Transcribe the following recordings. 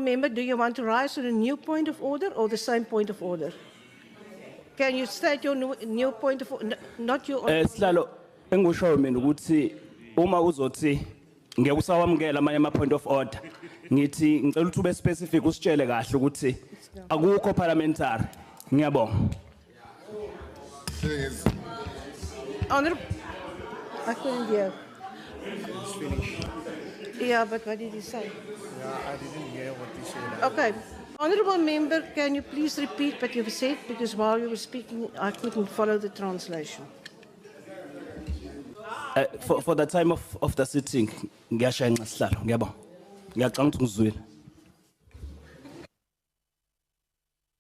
Member, do you want to rise on a new point of order or the same point of order? Can you state your new point of order? Not your. Sihlalo engusho mina ukuthi uma uzothi ngeke usawamukela amanye ama point of order ngithi ngicela ukuthi ube specific usitshele kahle ukuthi akukho parliamentary. Ngiyabonga. Honorable, I couldn't hear. It's finished. Yeah, but what did he say? Yeah, I didn't hear what he said. Okay. Honorable member, can you please repeat what you've said? Because while you were speaking, I couldn't follow the translation. For the time of the sitting ngiyashayenqa sihlalo ngiyabonga. Ngiyacanga ukuthi ngizwile.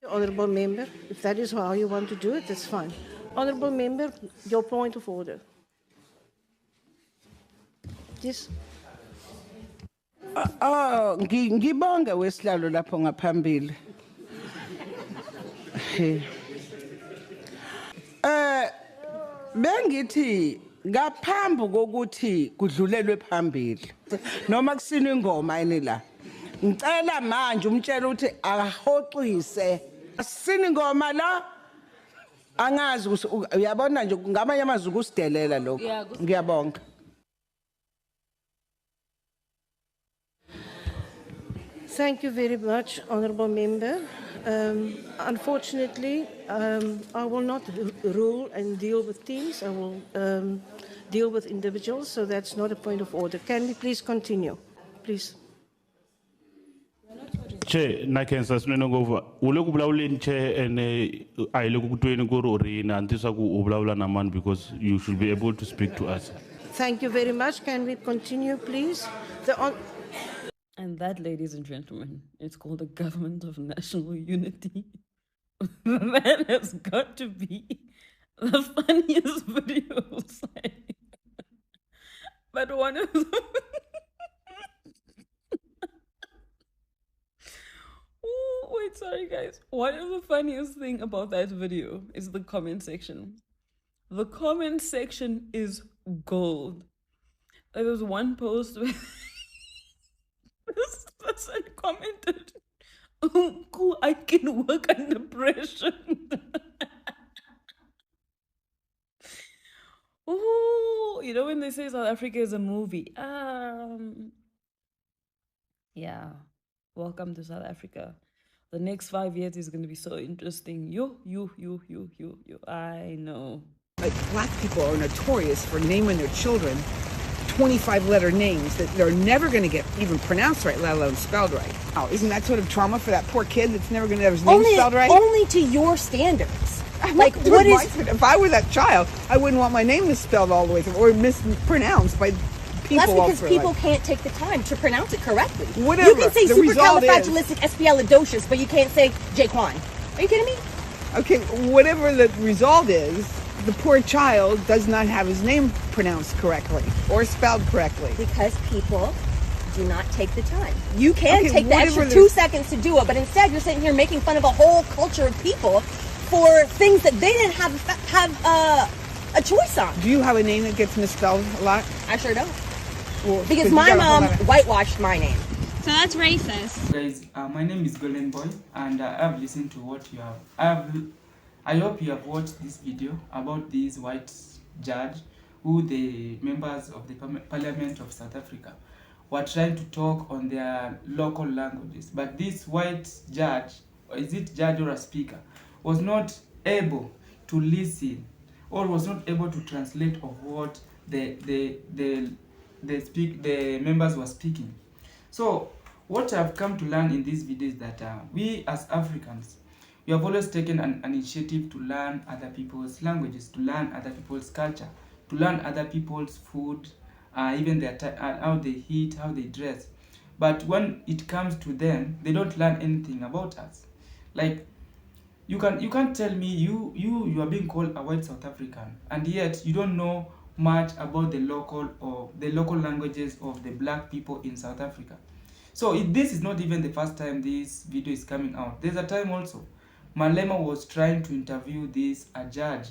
Honorable member, if that is how you want to do it, that's fine. Honorable member, your point of order. Yes. Ngibonga wesihlalo lapho ngaphambili. Bengithi ngaphambi kokuthi kudlulelwe phambili noma kusinwe ingoma yini la. Ngicela manje umtshela ukuthi ahoxise. Asine ingoma la. Angazi uyabona nje ngamanye amazwi kusidelela lokho. Ngiyabonga. Thank you very much, Honourable Member. Unfortunately, I will not rule and deal with teams. I will deal with individuals, so that's not a point of order. Can we please continue? Please. Che, na kensa swinene ngopfu u le ku vulavuleni che ene a hi le ku tweni ku ri u ri yini anti swa ku u vulavula na mani because you should be able to speak to us. Thank you very much. Can we continue, please? And that, ladies and gentlemen, is called the government of national unity. That has got to be the funniest video. But one of them... Oh, wait, sorry guys. One of the funniest thing about that video is the comment section. The comment section is gold. There was one post where this person commented, "Uncle, I can work under pressure." Oh, you know when they say South Africa is a movie? Yeah. Welcome to South Africa. The next 5 years is going to be so interesting. You. I know. Like, black people are notorious for naming their children 25-letter names that they're never going to get even pronounced right, let alone spelled right. Oh, isn't that sort of trauma for that poor kid that's never going to have his name spelled right? Only to your standards. Like, what is... If I were that child, I wouldn't want my name misspelled all the way through or mispronounced by people. That's because people can't take the time to pronounce it correctly. Whatever. You can say supercalifragilisticexpialidocious, but you can't say Jaquan. Are you kidding me? Okay, whatever the result is, the poor child does not have his name pronounced correctly or spelled correctly. Because people do not take the time. You can take the extra 2 seconds to do it, but instead you're sitting here making fun of a whole culture of people for things that they didn't have a choice on. Do you have a name that gets misspelled a lot? I sure don't. Well, because my mom whitewashed my name. So that's racist. Guys, my name is Golden Boy, and I have listened to what you have. I hope you have watched this video about this white judge who the members of the Parliament of South Africa were trying to talk on their local languages. But this white judge, or is it judge or a speaker, was not able to listen or was not able to translate of what the members were speaking. So what I've come to learn in this video is that we as Africans, we have always taken an initiative to learn other people's languages, to learn other people's culture, to learn other people's food, even their how they eat, how they dress. But when it comes to them, they don't learn anything about us. Like, you can't tell me you are being called a white South African, and yet you don't know much about the local languages of the black people in South Africa. So this is not even the first time this video is coming out. There's a time also Malema was trying to interview a judge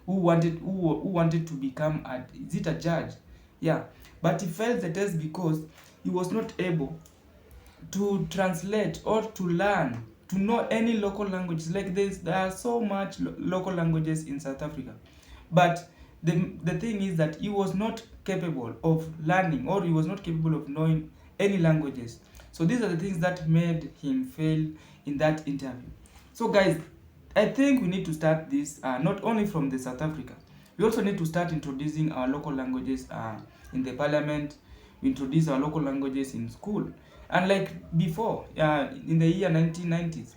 who wanted to become is it a judge? Yeah, but he failed the test because he was not able to translate or to learn, to know any local language. Like there are so much local languages in South Africa, but the thing is that he was not capable of learning, or he was not capable of knowing any languages. So these are the things that made him fail in that interview. So guys, I think we need to start this not only from the South Africa. We also need to start introducing our local languages in the parliament. We introduce our local languages in school. And like before, in the year 1990s,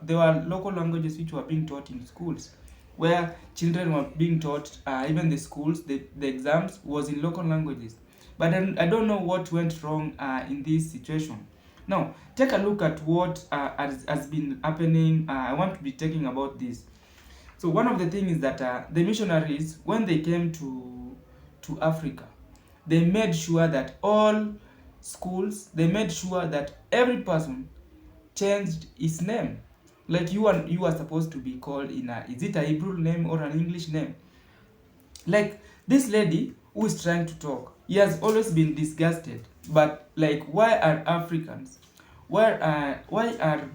there were local languages which were being taught in schools, where children were being taught, even the schools, the exams was in local languages. But I don't know what went wrong in this situation. Now, take a look at what has been happening. I want to be talking about this. So one of the things is that the missionaries, when they came to Africa, they made sure that all schools, they made sure that every person changed his name. Like you are supposed to be called is it a Hebrew name or an English name? Like this lady who is trying to talk, he has always been disgusted. But like, why are Africans, why are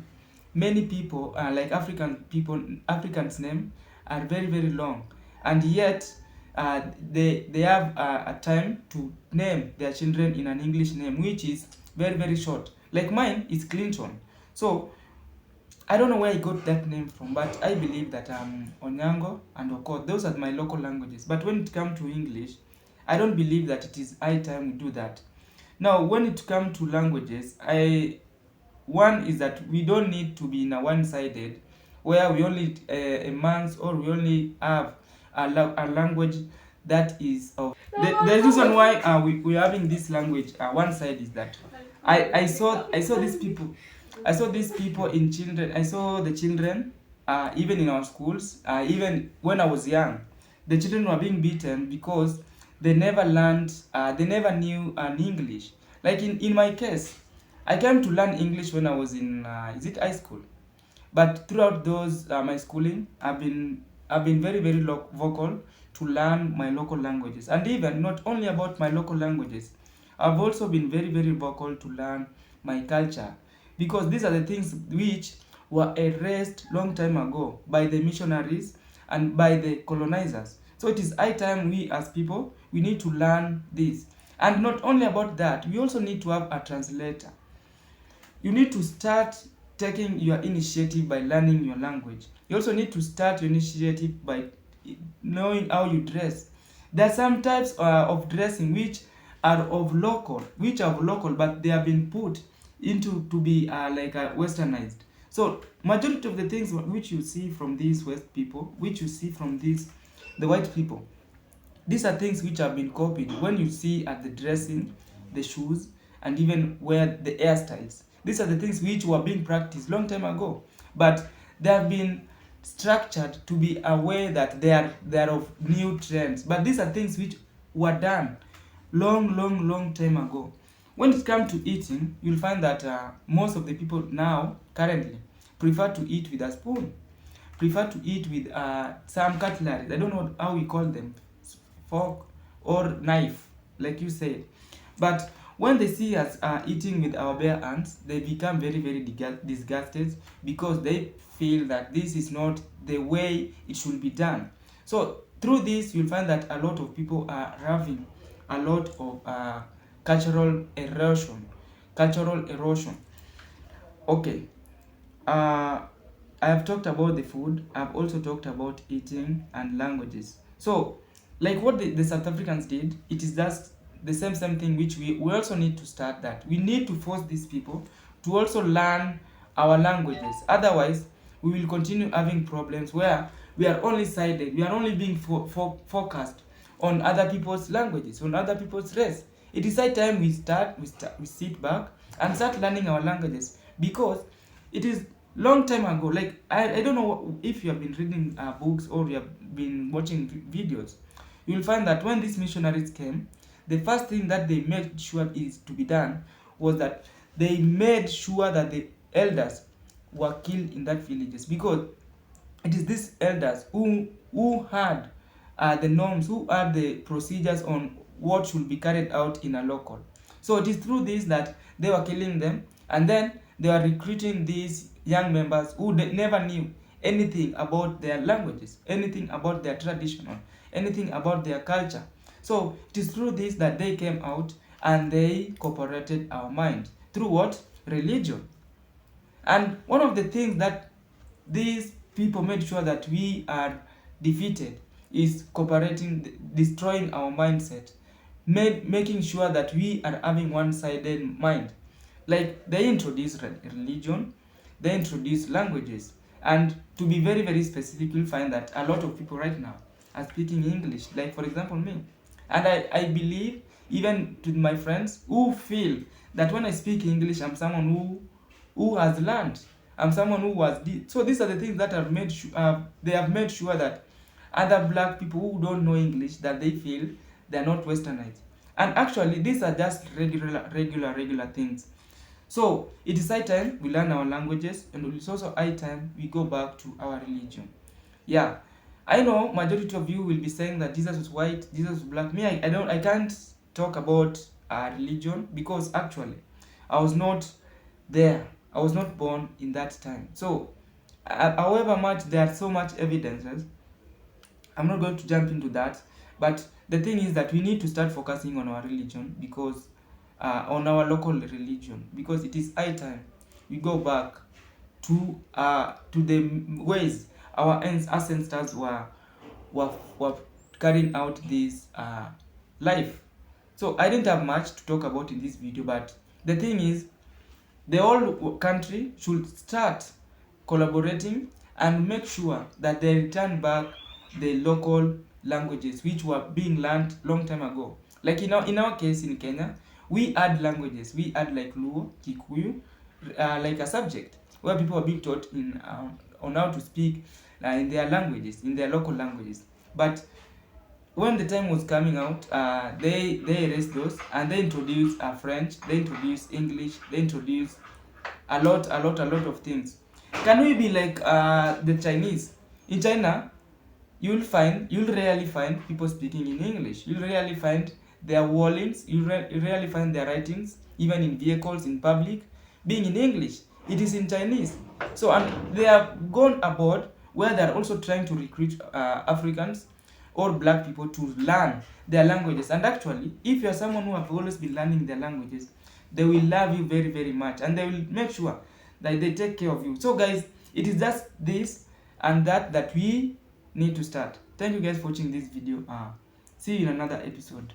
many people like Africans' name are very, very long, and yet they have a time to name their children in an English name, which is very, very short. Like mine is Clinton. So I don't know where I got that name from, but I believe that Onyango and Oko, those are my local languages. But when it comes to English, I don't believe that it is high time we do that. Now, when it comes to languages, one is that we don't need to be in a one-sided, where we only a month, or we only have a language that is of the reason why we're having this language one side is that I saw these people. I saw these people in children. I saw the children, even in our schools, even when I was young, the children were being beaten because they never learned, they never knew an English. Like in my case, I came to learn English when I was in, high school. But throughout those my schooling, I've been very, very vocal to learn my local languages, and even not only about my local languages, I've also been very, very vocal to learn my culture, because these are the things which were erased long time ago by the missionaries and by the colonizers. So it is high time we as people, we need to learn this. And not only about that, we also need to have a translator. You need to start taking your initiative by learning your language. You also need to start your initiative by knowing how you dress. There are some types of dressing which are local, but they have been put into to be westernized. So majority of the things which you see from these West people, which you see from the white people, these are things which have been copied. When you see at the dressing, the shoes, and even where the hairstyles, these are the things which were being practiced long time ago, but they have been structured to be aware that they are of new trends. But these are things which were done long time ago. When it comes to eating, you'll find that most of the people now currently prefer to eat with a spoon, prefer to eat with some cutlery. I don't know how we call them, fork or knife, like you said. But when they see us eating with our bare hands, they become very, very disgusted, because they feel that this is not the way it should be done. So through this, you'll find that a lot of people are having a lot of cultural erosion. Okay. I have talked about the food. I've also talked about eating and languages. So, like what the South Africans did, it is just the same thing which we also need to start that. We need to force these people to also learn our languages. Otherwise, we will continue having problems where we are only sided. We are only being focused on other people's languages, on other people's race. It is high time we sit back and start learning our languages, because it is long time ago. Like I don't know if you have been reading books or you have been watching videos. You will find that when these missionaries came, the first thing that they made sure is to be done was that they made sure that the elders were killed in that villages, because it is these elders who had the norms, who had the procedures on what should be carried out in a local. So it is through this that they were killing them, And then they are recruiting these young members who never knew anything about their languages, anything about their traditional, anything about their culture. So it is through this that they came out and they cooperated our mind. Through what? Religion. And one of the things that these people made sure that we are defeated is cooperating, destroying our mindset, making sure that we are having one-sided mind. Like they introduced religion, they introduced languages, and to be very, very specific, you'll find that a lot of people right now are speaking English, like for example me. And I believe, even to my friends who feel that when I speak English, I'm someone who has learned. I'm someone who was so these are the things that have made they have made sure that other black people who don't know English, that they feel they're not westernized. And actually these are just regular things. So it is high time we learn our languages, and it's also high time we go back to our religion. Yeah, I know majority of you will be saying that Jesus was white, Jesus was black. Me, I can't talk about religion, because actually I was not there. I was not born in that time. So however much there are so much evidences, I'm not going to jump into that. But the thing is that we need to start focusing on our religion, because on our local religion, because it is high time we go back to the ways our ancestors were carrying out this life. So I didn't have much to talk about in this video, but the thing is, the whole country should start collaborating and make sure that they return back the local languages which were being learned long time ago. Like in our case in Kenya, we add languages. We add like Luo, Kikuyu, like a subject where people are being taught on how to speak in their languages, in their local languages. But when the time was coming out, they erased those, and they introduced French, they introduced English, they introduced a lot of things. Can we be like the Chinese? In China, you'll rarely find people speaking in English. You'll rarely find their wallings, you rarely find their writings, even in vehicles, in public, being in English. It is in Chinese. So, and they have gone abroad where they're also trying to recruit Africans or black people to learn their languages. And actually, if you're someone who have always been learning their languages, they will love you very, very much, and they will make sure that they take care of you. So guys, it is just this and that we need to start. Thank you guys for watching this video. See you in another episode.